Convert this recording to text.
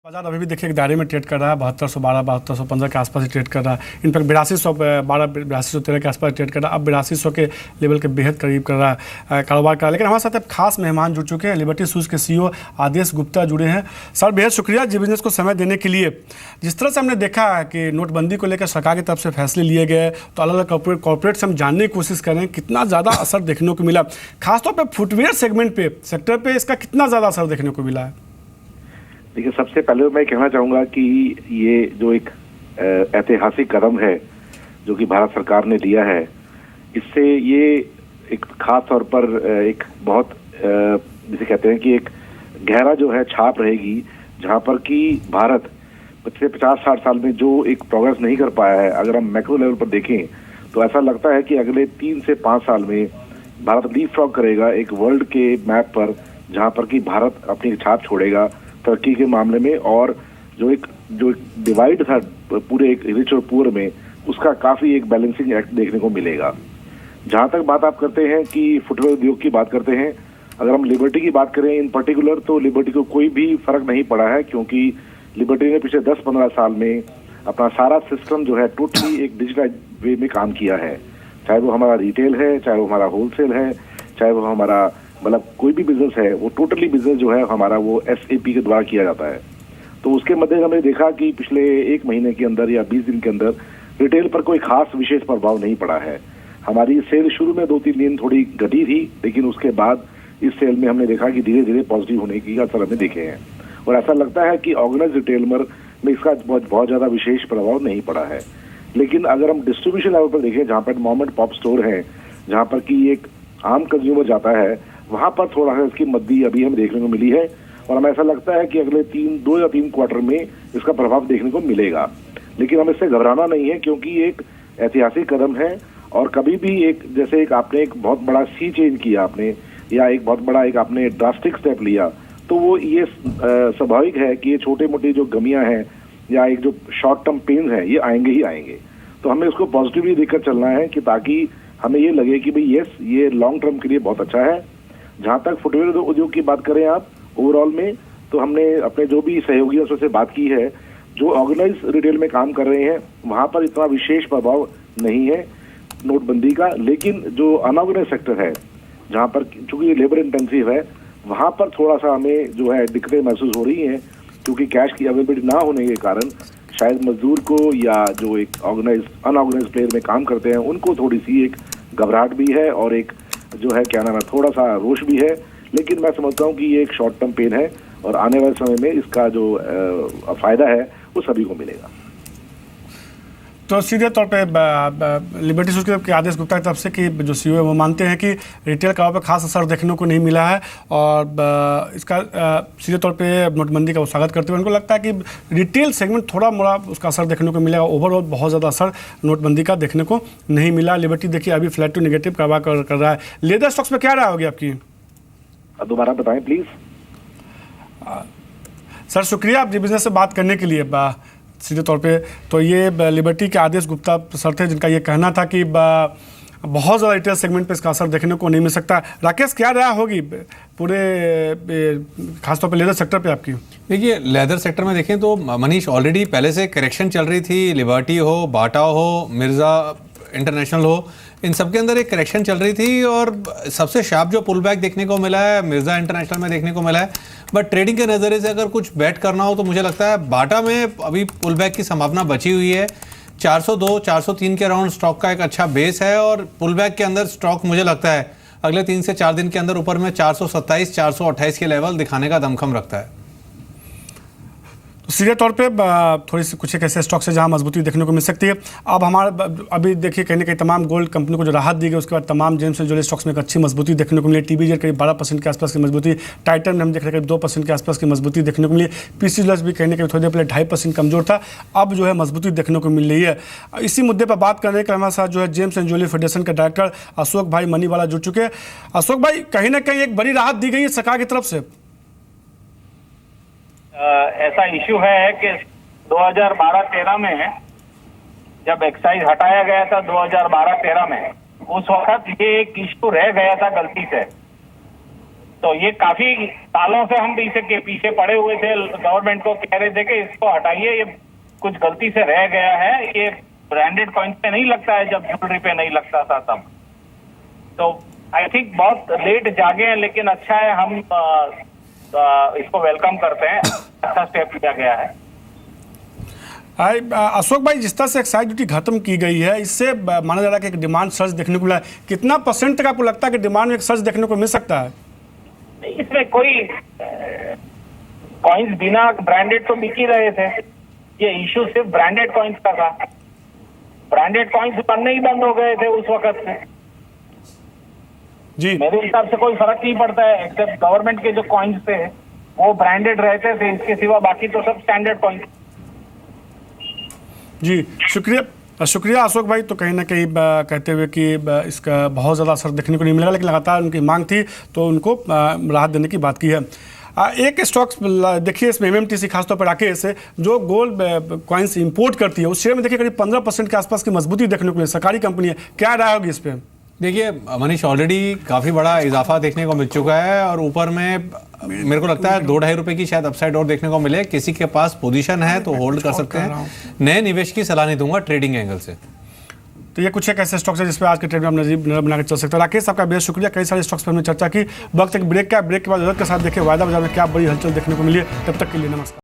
बाजार अभी भी देखिए एक दायरे में ट्रेड कर रहा है 7212 7215 के आसपास ही ट्रेड कर रहा है। इनफैक्ट 8213 के आसपास ट्रेड कर रहा है। अब 8200 के लेवल के बेहद करीब कर रहा है कारोबार कर रहा है। लेकिन हमारे साथ अब खास मेहमान जुड़ चुके हैं। लिबर्टी शूज़ के सीईओ आदेश गुप्ता जुड़े हैं। सर बेहद शुक्रिया जी बिजनेस को समय देने के लिए। जिस तरह से हमने देखा है कि नोटबंदी को लेकर सरकार की तरफ से फैसले लिए गए, तो अलग अलग कॉर्पोरेट से हम जानने की कोशिश कर रहे हैं कितना ज़्यादा असर देखने को मिला, खासतौर पर फुटवेयर सेक्टर पे इसका कितना ज़्यादा असर देखने को मिला है। देखिए, सबसे पहले मैं कहना चाहूँगा कि ये जो एक ऐतिहासिक कदम है जो कि भारत सरकार ने लिया है, इससे ये एक खास तौर पर एक बहुत जिसे कहते हैं कि एक गहरा जो है छाप रहेगी, जहाँ पर कि भारत पिछले 50-60 साल में जो एक प्रोग्रेस नहीं कर पाया है, अगर हम मैक्रो लेवल पर देखें तो ऐसा लगता है कि अगले 3 से 5 साल में भारत लीपफ्रॉग करेगा एक वर्ल्ड के मैप पर, जहाँ पर कि भारत अपनी छाप छोड़ेगा तरक्की के मामले में। और जो एक डिवाइड था पूरे एक रिच और पुअर में, उसका काफी एक बैलेंसिंग एक्ट देखने को मिलेगा। जहां तक बात आप करते हैं कि फुटवेयर उद्योग की बात करते हैं, अगर हम लिबर्टी की बात करें इन पर्टिकुलर, तो लिबर्टी को कोई भी फर्क नहीं पड़ा है, क्योंकि लिबर्टी ने पिछले 10-15 साल में अपना सारा सिस्टम जो है टोटली एक डिजिटल वे में काम किया है। चाहे वो हमारा रिटेल है, चाहे वो हमारा होलसेल है, चाहे वो हमारा मतलब कोई भी बिजनेस है, वो टोटली बिजनेस जो है हमारा वो SAP के द्वारा किया जाता है। तो उसके मध्य हमने देखा कि पिछले 1 महीने के अंदर या 20 दिन के अंदर रिटेल पर कोई खास विशेष प्रभाव नहीं पड़ा है। हमारी सेल शुरू में 2-3 दिन थोड़ी घटी थी, लेकिन उसके बाद इस सेल में हमने देखा कि धीरे धीरे पॉजिटिव होने की असर हमें देखे हैं। और ऐसा लगता है कि ऑर्गेनाइज रिटेल में इसका बहुत ज्यादा विशेष प्रभाव नहीं पड़ा है। लेकिन अगर हम डिस्ट्रीब्यूशन लेवल पर देखें, जहाँ पर मॉम एंड पॉप स्टोर है, जहाँ पर कि एक आम कंज्यूमर जाता है, वहां पर थोड़ा सा इसकी मद्दी अभी हमें देखने को मिली है। और हमें ऐसा लगता है कि अगले 2 या 3 क्वार्टर में इसका प्रभाव देखने को मिलेगा। लेकिन हमें इससे घबराना नहीं है, क्योंकि एक ऐतिहासिक कदम है। और कभी भी एक जैसे एक आपने एक बहुत बड़ा सी चेंज किया आपने, या एक बहुत बड़ा एक आपने ड्रास्टिक स्टेप लिया, तो वो ये स्वाभाविक है कि ये छोटे मोटे जो गमियां हैं या एक जो शॉर्ट टर्म पेन है, ये आएंगे ही आएंगे। तो हमें उसको पॉजिटिवली देखकर चलना है, कि ताकि हमें ये लगे कि भाई यस, ये लॉन्ग टर्म के लिए बहुत अच्छा है। जहां तक फुटवेयर उद्योग की बात करें आप ओवरऑल में, तो हमने अपने जो भी सहयोगियों से बात की है, जो ऑर्गेनाइज रिटेल में काम कर रहे हैं, वहां पर इतना विशेष प्रभाव नहीं है नोटबंदी का। लेकिन जो अनऑर्गेनाइज सेक्टर है, जहां पर चूंकि लेबर इंटेंसिव है, वहां पर थोड़ा सा हमें जो है दिक्कतें महसूस हो रही हैं, क्योंकि कैश की अवेलेबिलिटी ना होने के कारण शायद मजदूर को या जो एक अनऑर्गेनाइज प्लेयर में काम करते हैं, उनको थोड़ी सी एक घबराहट भी है और एक जो है क्या नाम है थोड़ा सा रोष भी है। लेकिन मैं समझता हूँ कि ये एक शॉर्ट टर्म पेन है, और आने वाले समय में इसका जो फायदा है वो सभी को मिलेगा। तो सीधे तौर पे लिबर्टी शूज़ के आदेश गुप्ता की तरफ से कि जो सीईओ है वो मानते हैं कि रिटेल कारोबार पर खास असर देखने को नहीं मिला है, और इसका सीधे तौर पे नोटबंदी का स्वागत करते हुए उनको लगता है कि रिटेल सेगमेंट थोड़ा मोड़ा उसका असर देखने को मिलेगा। ओवरऑल बहुत ज़्यादा असर नोटबंदी का देखने को नहीं मिला। लिबर्टी देखिए अभी फ्लैट टू नेगेटिव कारोबार कर रहा है। लेदर स्टॉक्स में क्या राय होगी आपकी? दोबारा बताएं प्लीज। सर शुक्रिया आप जी बिजनेस से बात करने के लिए। सीधे तौर पे तो ये लिबर्टी के आदेश गुप्ता सर थे, जिनका ये कहना था कि बहुत ज़्यादा रिटेल सेगमेंट पे इसका असर देखने को नहीं मिल सकता। राकेश क्या राय होगी पूरे खासतौर पे लेदर सेक्टर पे आपकी? देखिए, लेदर सेक्टर में देखें तो मनीष ऑलरेडी पहले से करेक्शन चल रही थी। लिबर्टी हो, बाटा हो, मिर्ज़ा इंटरनेशनल हो, इन सब के अंदर एक करेक्शन चल रही थी, और सबसे शार्प जो पुल बैक देखने को मिला है मिर्ज़ा इंटरनेशनल में देखने को मिला है। बट ट्रेडिंग के नज़रिए से अगर कुछ बैट करना हो तो मुझे लगता है बाटा में अभी पुल बैक की संभावना बची हुई है। 402-403 के अराउंड स्टॉक का एक अच्छा बेस है, और पुल बैक के अंदर स्टॉक मुझे लगता है अगले 3 से 4 दिन के अंदर ऊपर में 427-428 के लेवल दिखाने का दमखम रखता है। सीधे तौर पे थोड़ी सी कुछ एक ऐसे स्टॉक से जहां मजबूती देखने को मिल सकती है। अब हमारा अभी देखिए कहीं ना कहीं तमाम गोल्ड कंपनी को जो राहत दी गई, उसके बाद तमाम जेम्स एंड ज्वेलरी स्टॉक्स में एक अच्छी मजबूती देखने को मिली। TBJ करीब 12% के आसपास की मजबूती, टाइटन में हम देख रहे हैं करीब 2% के आसपास की मजबूती देखने को मिली। PC ज्वेलर्स भी कहीं ना कहीं थोड़ी देर पहले 2.5% कमजोर था, अब जो है मजबूती देखने को मिल रही है। इसी मुद्दे पर बात करने के हमारे साथ जो है जेम्स एंड ज्वेलरी फेडरेशन के डायरेक्टर अशोक भाई मनीवाला जुड़ चुके हैं। अशोक भाई, कहीं ना कहीं एक बड़ी राहत दी गई है सरकार की तरफ से। ऐसा इश्यू है कि 2012-13 में जब एक्साइज हटाया गया था 2012-13 में, उस वक्त ये एक इश्यू रह गया था गलती से तो ये काफी सालों से हम पीछे के पीछे पड़े हुए थे, गवर्नमेंट को कह रहे थे कि इसको हटाइए, ये कुछ गलती से रह गया है, ये ब्रांडेड कॉइन्स पे नहीं लगता है जब ज्वेलरी पे नहीं लगता था तब। तो आई थिंक बहुत लेट जागे हैं, लेकिन अच्छा है, हम इसको वेलकम करते हैं, अच्छा स्टेप लिया गया है। अशोक भाई, जिस तरह से एक्साइज ड्यूटी खत्म की गई है, इससे माना जा रहा है कि एक डिमांड सर्ज देखने को मिला है। कितना % तक आपको लगता है कि डिमांड में एक सर्ज देखने को मिल सकता है? इसमें कोई कॉइन्स बिना ब्रांडेड तो बिक ही रहे थे, ये इश्यू सिर्फ ब्रांडेड कॉइन्स का था। ब्रांडेड कॉइन्स बनने ही बंद हो गए थे उस वक्त से। जी, मेरे हिसाब से कोई फर्क नहीं पड़ता है, एक्सेप्ट गवर्नमेंट के जो कॉइन्स थे वो ब्रांडेड रहते थे, इसके सिवा बाकी तो सब स्टैंडर्ड कॉइन्स। जी, शुक्रिया अशोक भाई। तो कहीं ना कहीं कहते हुए कि इसका बहुत ज़्यादा असर देखने को नहीं मिलेगा, लेकिन लगातार उनकी मांग थी तो उनको राहत देने की बात की है। एक स्टॉक्स देखिए इसमें MMTC खासतौर पर राकेश जो गोल्ड कॉइन्स इंपोर्ट करती है उस शेयर में देखिए करीब 15% के आसपास की मजबूती देखने को मिली। सरकारी कंपनी है, क्या राय होगी इस पर? देखिए मनीष, ऑलरेडी काफ़ी बड़ा इजाफा देखने को मिल चुका है और ऊपर में मेरे को लगता है 2-2.5 रुपए की शायद अपसाइड और देखने को मिले। किसी के पास पोजीशन है तो होल्ड कर सकते हैं। नए निवेश की सलाह नहीं दूंगा ट्रेडिंग एंगल से। तो ये कुछ एक ऐसे स्टॉक्स है जिस पर आज के ट्रेड में आप नजर बना के चल सकते हैं। राकेश, आपका बेहद शुक्रिया। कई सारे स्टॉक्स पर हमने चर्चा की। वक्त एक ब्रेक का, ब्रेक के बाद जरूरत के साथ देखिए वायदा बाजार में क्या बड़ी हलचल देखने को मिली है। तब तक के लिए नमस्कार।